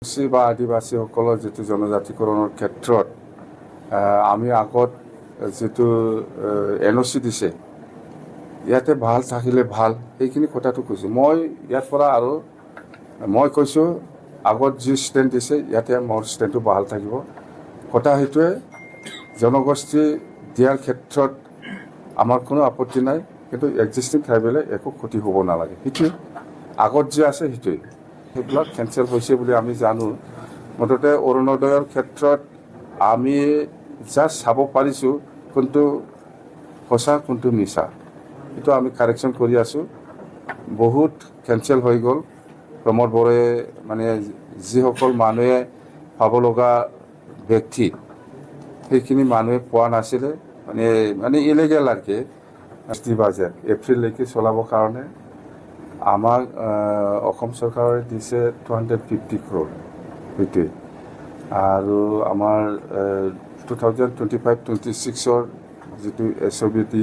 আদিবাসী বা আদিবাসীসকলৰ যিটো জনজাতিকৰণৰ ক্ষেত্ৰত আমি আগত যিটো NOC দিছে ইয়াতে ভাল থাকিলে ভাল সেইখিনি কথাটো কৈছোঁ মই ইয়াৰ পৰা আৰু মই কৈছোঁ আগত যি ষ্টেণ্ড দিছে ইয়াতে মোৰ ষ্টেণ্ডটো ভাল থাকিব কথা সেইটোৱে জনগোষ্ঠী দিয়াৰ ক্ষেত্ৰত আমাৰ কোনো আপত্তি নাই কিন্তু এক্সিষ্টিং ট্ৰাইবেলে একো ক্ষতি হ'ব নালাগে সেইটোৱে আগত যি আছে সেইটোৱে সেইবিলাক কেঞ্চেল হৈছে বুলি আমি জানো মুঠতে অৰুণোদয়ৰ ক্ষেত্ৰত আমি জাষ্ট চাব পাৰিছোঁ কোনটো সঁচা কোনটো মিছা এইটো আমি কাৰেকশ্যন কৰি আছোঁ বহুত কেঞ্চেল হৈ গ'ল প্ৰমোদ বড়োৱে মানে যিসকল মানুহে পাব লগা ব্যক্তি সেইখিনি মানুহে পোৱা নাছিলে মানে ইলিগেল আৰু কি বাজেট এপ্ৰিললৈকে চলাবৰ কাৰণে আমাক অসম চৰকাৰে দিছে 250 crore সেইটোৱে আৰু আমাৰ 2025-26 যিটো SOBT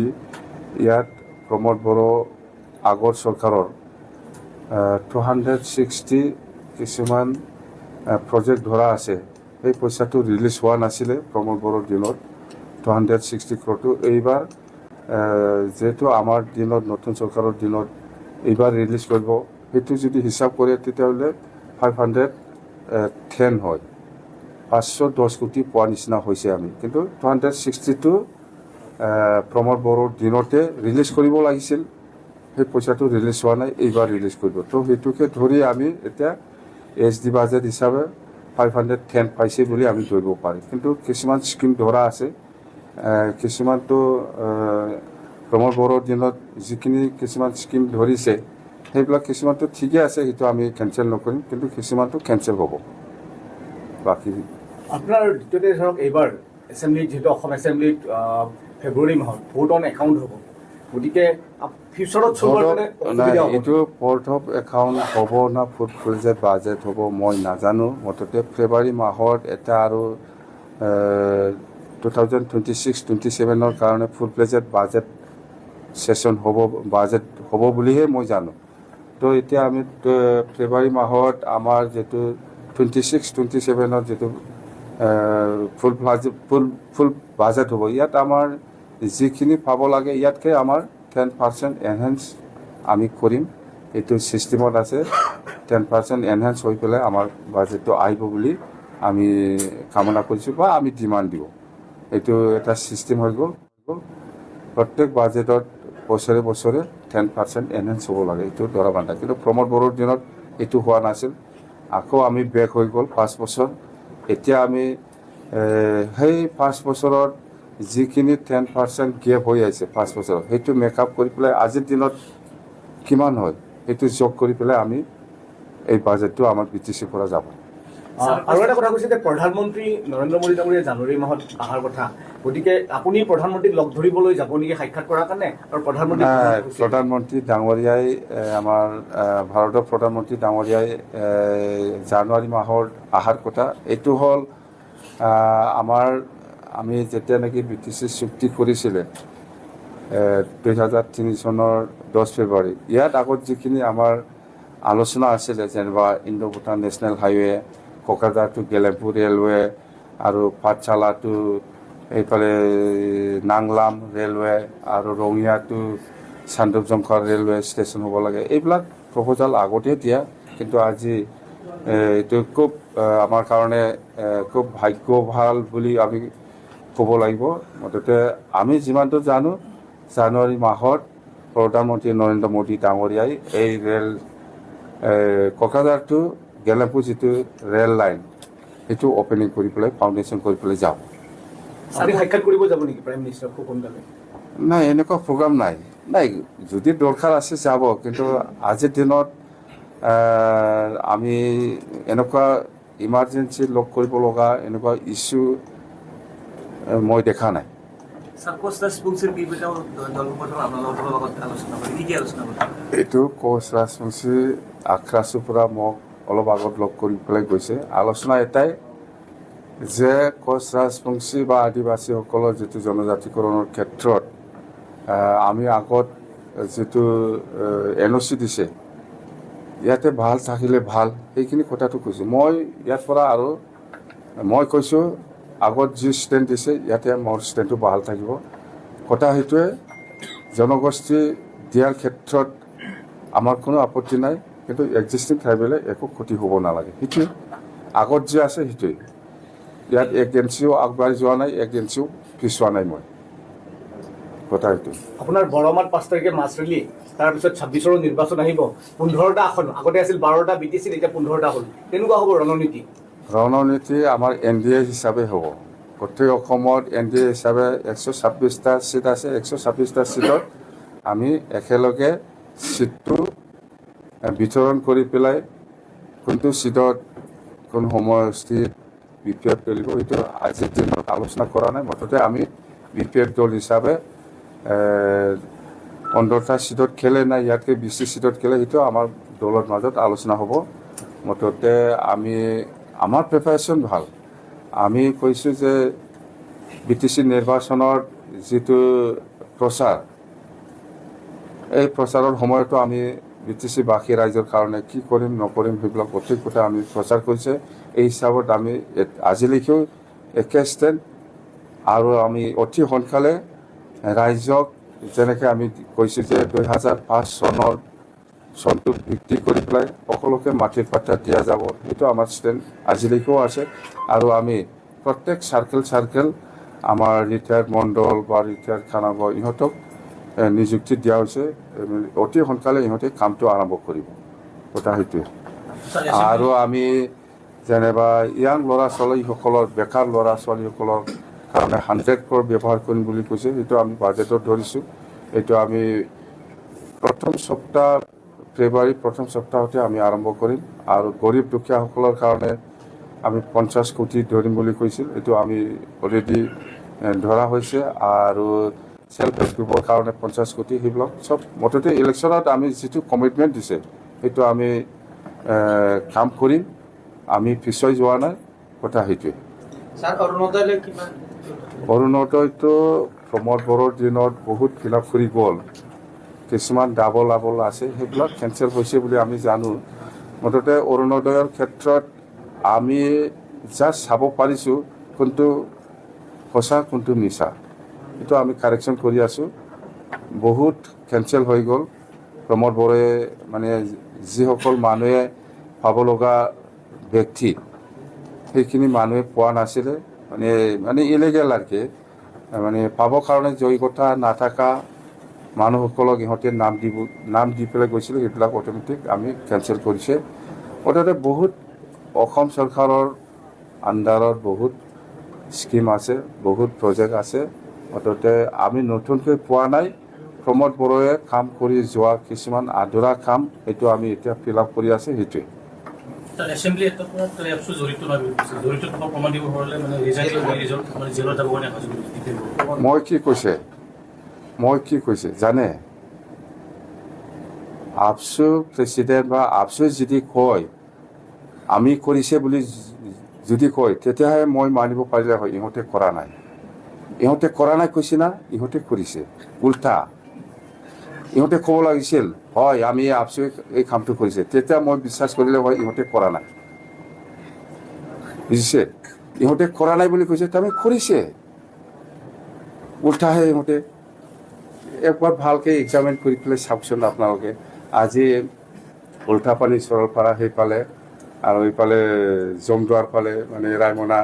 ইয়াত প্ৰমোদ বড়ো আগৰ চৰকাৰৰ 260 কিছুমান প্ৰজেক্ট ধৰা আছে সেই পইচাটো ৰিলিজ হোৱা নাছিলে প্ৰমোদ বড়োৰ দিনত 260 crore এইবাৰ যেহেতু আমাৰ দিনত নতুন চৰকাৰৰ দিনত এইবাৰ ৰিলিজ কৰিব সেইটো যদি হিচাপ কৰে তেতিয়াহ'লে 510 হয় 510 কোটি পোৱা নিচিনা হৈছে আমি কিন্তু 260টো প্ৰমোদ বড়োৰ দিনতে ৰিলিজ কৰিব লাগিছিল সেই পইচাটো ৰিলিজ হোৱা নাই এইবাৰ ৰিলিজ কৰিব তো সেইটোকে ধৰি আমি এতিয়া SD বাজেট হিচাপে 510 পাইছে বুলি আমি ধৰিব পাৰিম কিন্তু কিছুমান স্কিম ধৰা আছে কিছুমানটো প্ৰমোদ বড়োৰ দিনত যিখিনি কিছুমান স্কিম ধৰিছে সেইবিলাক কিছুমানটো ঠিকে আছে সেইটো আমি কেঞ্চেল নকৰিম কিন্তু কিছুমানটো কেঞ্চেল হ'ব বাকী আপোনাৰ দ্বিতীয়তে ধৰক এইবাৰ এছেম্বলিত যিহেতু অসম এছেম্বলিত ফেব্ৰুৱাৰী মাহত ভোট অন একাউণ্ট হ'ব গতিকে ফিউচাৰত এইটো পৰ্ট অফ একাউণ্ট হ'ব না ফুড প্ৰজেক্ট বাজেট হ'ব মই নাজানো মুঠতে ফেব্ৰুৱাৰী মাহত এটা আৰু 2026-27 কাৰণে food project budget session budget হ'ব বুলিহে মই জানো তো এতিয়া আমি ফেব্ৰুৱাৰী মাহত আমাৰ যিটো 26-27 যিটো ফুল বাজেট হ'ব ইয়াত আমাৰ যিখিনি পাব লাগে ইয়াতকৈ আমাৰ 10% এনহেন্স আমি কৰিম এইটো ছিষ্টেমত আছে 10% এনহেন্স হৈ পেলাই আমাৰ বাজেটটো আহিব বুলি আমি কামনা কৰিছোঁ বা আমি ডিমাণ্ড দিওঁ এইটো এটা ছিষ্টেম হৈ গ'ল প্ৰত্যেক বাজেটত বছৰে 10% এনহেন্স হ'ব লাগে এইটো ধৰা বান্ধা কিন্তু প্ৰমোদ বড়োৰ দিনত এইটো হোৱা নাছিল আকৌ আমি বেক হৈ গ'ল 5 বছৰ এতিয়া আমি সেই 5 বছৰত যিখিনি 10% গেপ হৈ আছে 5 বছৰত সেইটো মেকআপ কৰি পেলাই আজিৰ দিনত কিমান হয় সেইটো যোগ কৰি পেলাই আমি এই বাজেটটো আমাৰ BTC পৰা যাব আৰু এটা কথা কৈছে যে প্ৰধানমন্ত্ৰী নৰেন্দ্ৰ মোদী ডাঙৰীয়া জানুৱাৰী মাহত অহাৰ কথা গতিকে আপুনি প্ৰধানমন্ত্ৰীক লগ ধৰিবলৈ যাব নেকি সাক্ষাৎ কৰাৰ কাৰণে আৰু প্ৰধানমন্ত্ৰী ডাঙৰীয়াই আমাৰ ভাৰতৰ প্ৰধানমন্ত্ৰী ডাঙৰীয়াই জানুৱাৰী মাহৰ অহাৰ কথা এইটো হ'ল আমি যেতিয়া নেকি BTC চুক্তি কৰিছিলে 2003 চনৰ 10 ফেব্ৰুৱাৰী ইয়াত আগত যিখিনি আমাৰ আলোচনা আছিলে যেনিবা Indo Bhutan national highway Kokrajhar to গেলেমপুৰ ৰেলৱে আৰু পাঠশালা টু এইফালে নাংলাম ৰেলৱে আৰু Rangia to Samdrupjongkhar railway station হ'ব লাগে এইবিলাক প্ৰপ'জাল আগতে দিয়া কিন্তু আজি এইটো খুব আমাৰ কাৰণে খুব ভাগ্য ভাল বুলি আমি ক'ব লাগিব মুঠতে আমি যিমানটো জানো জানুৱাৰী মাহত প্ৰধানমন্ত্ৰী নৰেন্দ্ৰ মোদী ডাঙৰীয়াই এই ৰেল কোকৰাঝাৰ টু গেলেমপুৰ যিটো ৰেল লাইন সেইটো অপেনিং কৰি পেলাই ফাউণ্ডেশ্যন কৰি পেলাই যাওঁ সাক্ষাৎ কৰিব যাব নেকি প্ৰাইম মিনিষ্টাৰক খুব সোনকালে নাই এনেকুৱা প্ৰগ্ৰাম নাই যদি দৰকাৰ আছে যাব কিন্তু আজিৰ দিনত আমি এনেকুৱা ইমাৰ্জেঞ্চি লগ কৰিব লগা এনেকুৱা ইছ্যু মই দেখা নাই এইটো কোচ ৰাজবংশী আখৰাছুৰ পৰা মোক অলপ আগত লগ কৰি পেলাই গৈছে আলোচনা এটাই যে কোচ ৰাজবংশী বা আদিবাসীসকলৰ যিটো জনজাতিকৰণৰ ক্ষেত্ৰত আমি আগত যিটো NOC দিছে ইয়াতে ভাল থাকিলে ভাল সেইখিনি কথাটো কৈছোঁ মই ইয়াৰ পৰা। আৰু মই কৈছোঁ আগত যি ষ্টেণ্ড দিছে ইয়াতে মোৰ ষ্টেণ্ডটো ভাল থাকিব। কথা সেইটোৱে জনগোষ্ঠী দিয়াৰ ক্ষেত্ৰত আমাৰ কোনো আপত্তি নাই, কিন্তু এক্সিষ্টিং ট্ৰাইবেলে একো ক্ষতি হ'ব নালাগে। সেইটোৱে আগত যি আছে সেইটোৱে। ইয়াত এক ইঞ্চিও আগবাঢ়ি যোৱা নাই, এক ইঞ্চিও পিছোৱা নাই মই। কথা সেইটো। আপোনাৰ বৰমাত 5 তাৰিখে মাছ ৰেলী, তাৰপিছত 26ৰো নিৰ্বাচন আহিব। 15টা আসন, আগতে আছিল 12টা BTC, এতিয়া 15টা হ'ল। কেনেকুৱা হ'ব ৰণনীতি? ৰণনীতি আমাৰ NDA হিচাপে হ'ব। গোটেই অসমত NDA হিচাপে 126টা ছিট আছে। 126টা ছিটত আমি একেলগে ছিটটো বিতৰণ কৰি পেলাই কোনটো ছিটত কোন সমষ্টিত BPF খেলিব সেইটো আজিৰ দিনত আলোচনা কৰা নাই। মুঠতে আমি BPF দল হিচাপে 15টা ছিটত খেলে নাই ইয়াতকৈ বেছি ছিটত খেলে সেইটো আমাৰ দলৰ মাজত আলোচনা হ'ব। মুঠতে আমাৰ প্ৰিপাৰেশ্যন ভাল। আমি কৈছোঁ যে BTC নিৰ্বাচনৰ যিটো প্ৰচাৰ, এই প্ৰচাৰৰ সময়তো আমি BTC বাসী ৰাইজৰ কাৰণে কি কৰিম নকৰিম সেইবিলাক গোটেই কথা আমি প্ৰচাৰ কৰিছে। এই হিচাপত আমি আজিলৈকেও একে ষ্টেণ্ড। আৰু আমি অতি সোনকালে ৰাইজক যেনেকৈ আমি কৈছোঁ যে 2005 চনটো ভিত্তি কৰি পেলাই সকলোকে মাটিৰ পাত্তা দিয়া যাব, সেইটো আমাৰ ষ্টেণ্ড আজিলৈকেও আছে। আৰু আমি প্ৰত্যেক চাৰ্কেল আমাৰ ৰিটায়াৰ্ড মণ্ডল বা ৰিটায়াৰ্ড খানাগড় ইহঁতক নিযুক্তি দিয়া হৈছে। অতি সোনকালে ইহঁতে কামটো আৰম্ভ কৰিব। কথা সেইটোৱে। আৰু আমি যেনিবা ইয়াং ল'ৰা ছোৱালীসকলৰ, বেকাৰ ল'ৰা ছোৱালীসকলৰ কাৰণে 100 crore ব্যৱহাৰ কৰিম বুলি কৈছে। সেইটো আমি বাজেটত ধৰিছোঁ। এইটো আমি ফেব্ৰুৱাৰী প্ৰথম সপ্তাহতে আমি আৰম্ভ কৰিম। আৰু গৰীব দুখীয়াসকলৰ কাৰণে আমি 50 কোটি ধৰিম বুলি কৈছিল। এইটো আমি অলৰেডি ধৰা হৈছে। আৰু চেল্ফ হেল্প গ্ৰুপৰ কাৰণে 50 কোটি, সেইবিলাক চব মুঠতে ইলেকশ্যনত আমি যিটো কমিটমেণ্ট দিছে সেইটো আমি কাম কৰিম। আমি পিছুৱাই যোৱা নাই। কথা সেইটোৱে। অৰুণোদয়টো প্ৰমোদ বড়োৰ দিনত বহুত ফিল আপ কৰি গ'ল। কিছুমান ডাবল আছে, সেইবিলাক কেঞ্চেল হৈছে বুলি আমি জানো। মুঠতে অৰুণোদয়ৰ ক্ষেত্ৰত আমি জাষ্ট চাব পাৰিছোঁ কোনটো সঁচা কোনটো মিছা, এইটো আমি কাৰেকশ্যন কৰি আছোঁ। বহুত কেঞ্চেল হৈ গ'ল। প্ৰমোদ বড়োৱে মানে যিসকল মানুহে পাব লগা ব্যক্তি সেইখিনি মানুহে পোৱা নাছিলে। মানে ইলিগেল আৰু কি, মানে পাবৰ কাৰণে যোগ্যতা নাথাকা মানুহসকলক ইহঁতে নাম দি পেলাই গৈছিলে। সেইবিলাক অট'মেটিক আমি কেঞ্চেল কৰিছে। মুঠতে বহুত অসম চৰকাৰৰ আণ্ডাৰত বহুত স্কিম আছে, বহুত প্ৰজেক্ট আছে। মুঠতে আমি নতুনকৈ পোৱা নাই। প্ৰমোদ বড়োৱে কাম কৰি যোৱা কিছুমান আধৰুৱা কাম এইটো আমি এতিয়া ফিল আপ কৰি আছে। সেইটোৱে। এছেম্বলি মই কি কৈছে জানে, আপচু প্ৰেচিডেণ্ট বা আপচু যদি কয় আমি কৰিছে বুলি যদি কয় তেতিয়াহে মই মানিব পাৰিলে হয়। ইহঁতে কৰা নাই। ইহঁতে কৰা নাই কৈছে না, ইহঁতে কৰিছে উল্টা। ইহঁতে ক'ব লাগিছিল হয় আমি আপচুৱে এই কামটো কৰিছে, তেতিয়া মই বিশ্বাস কৰিলে হয় ইহঁতে কৰা নাই। বুজিছে, ইহঁতে কৰা নাই বুলি কৈছে, তাৰমানে কৰিছে উল্টাহে। ইহঁতে একবাৰ ভালকৈ এক্সামিন কৰি পেলাই চাওকচোন আপোনালোকে। আজি উল্টা পানী চৰলপাৰা সেইফালে আৰু এইফালে জমদুৱাৰ ফালে মানে ৰায়মনা